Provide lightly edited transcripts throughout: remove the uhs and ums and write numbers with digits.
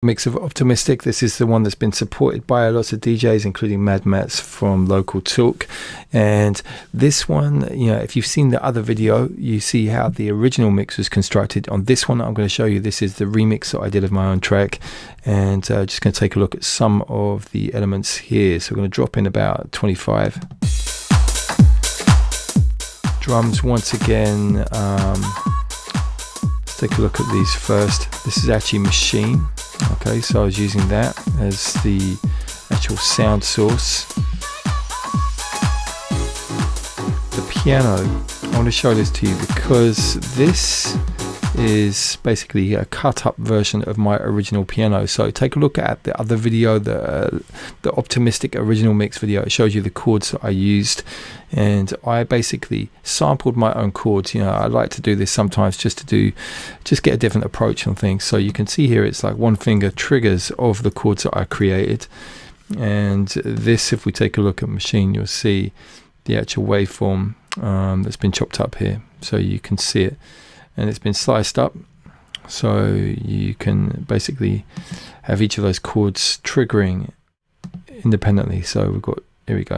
mix of Optimistic. This is the one that's been supported by lots of DJs, including Mad Mats from Local Talk. And this one, if you've seen the other video, you see how the original mix was constructed. On this one, I'm going to show you, this is the remix that I did of my own track. And just going to take a look at some of the elements here. So we're going to drop in about 25. Drums once again. Let's take a look at these first. This is actually Machine. Okay, so I was using that as the actual sound source. The piano, I want to show this to you because this is basically a cut up version of my original piano. So take a look at the other video, the Optimistic original mix video. It shows you the chords that I used, and I basically sampled my own chords. I like to do this sometimes just get a different approach on things. So you can see here it's like one finger triggers of the chords that I created. And this, if we take a look at Machine, you'll see the actual waveform that's been chopped up here, so you can see it. And it's been sliced up, so you can basically have each of those chords triggering independently. So we've got, here we go.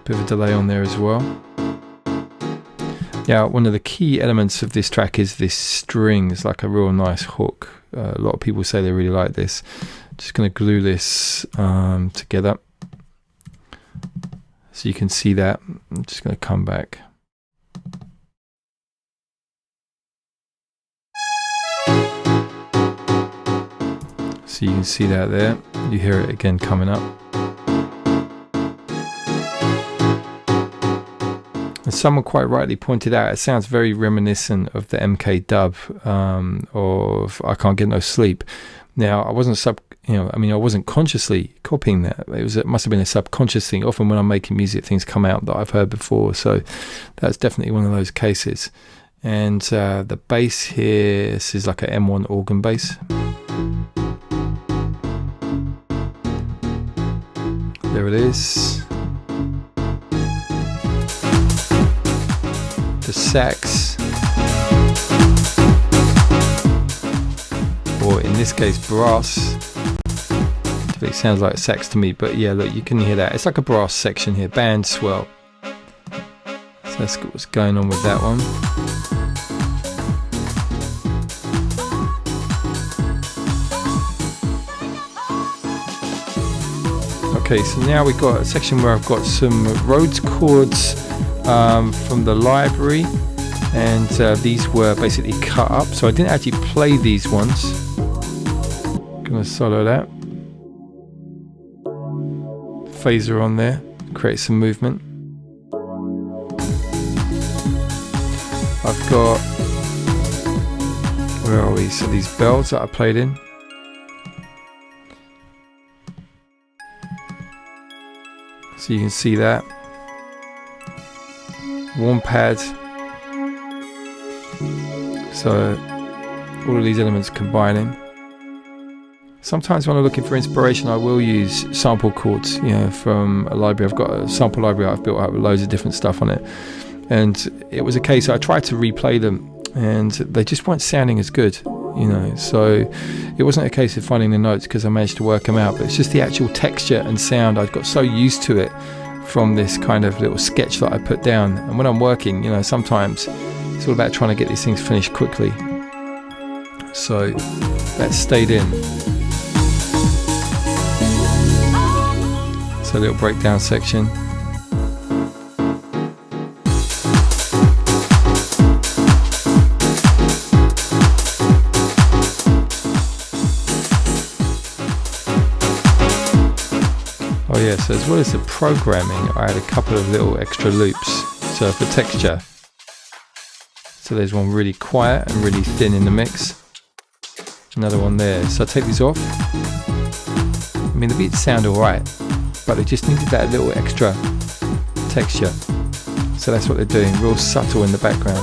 Bit of a delay on there as well. Yeah, one of the key elements of this track is this string. It's like a real nice hook. A lot of people say they really like this. Just going to glue this together. So you can see that. I'm just going to come back. So you can see that there. You hear it again coming up. And someone quite rightly pointed out, it sounds very reminiscent of the MK dub of I Can't Get No Sleep. Now, I wasn't I wasn't consciously copying that. It must have been a subconscious thing. Often when I'm making music, things come out that I've heard before. So that's definitely one of those cases. And the bass here, this is like an M1 organ bass. There it is. The sax, or in this case brass. It sounds like sax to me, but yeah, look, you can hear that. It's like a brass section here, band swell. So that's what's going on with that one. Okay, so now we've got a section where I've got some Rhodes chords from the library, and these were basically cut up, so I didn't actually play these ones. Gonna solo that. Phaser on there, create some movement. I've got, where are we? So these bells that I played in. So you can see that. Warm pad. So all of these elements combining. Sometimes when I'm looking for inspiration, I will use sample chords, from a library. I've got a sample library I've built up with loads of different stuff on it. And it was a case, I tried to replay them and they just weren't sounding as good, So it wasn't a case of finding the notes because I managed to work them out, but it's just the actual texture and sound. I've got so used to it from this kind of little sketch that I put down. And when I'm working, sometimes it's all about trying to get these things finished quickly. So that stayed in. A little breakdown section. Oh yeah, so as well as the programming, I had a couple of little extra loops. So for texture, so there's one really quiet and really thin in the mix. Another one there. So I take these off. I mean, the beats sound alright, but they just needed that little extra texture. So that's what they're doing, real subtle in the background.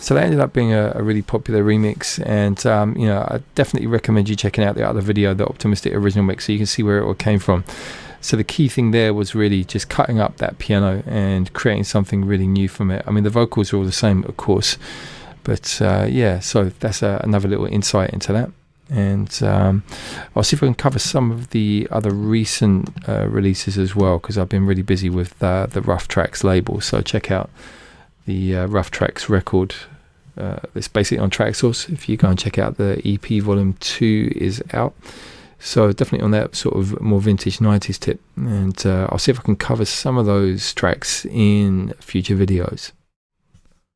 So that ended up being a really popular remix, and I definitely recommend you checking out the other video, the Optimistic original mix, so you can see where it all came from. So the key thing there was really just cutting up that piano and creating something really new from it. I mean, the vocals are all the same, of course, but yeah, so that's another little insight into that. And I'll see if I can cover some of the other recent releases as well, because I've been really busy with the Rough Tracks label. So check out the Rough Tracks record. It's basically on Traxsource. If you go and check out the EP Volume 2 is out. So definitely on that sort of more vintage 90s tip. And I'll see if I can cover some of those tracks in future videos.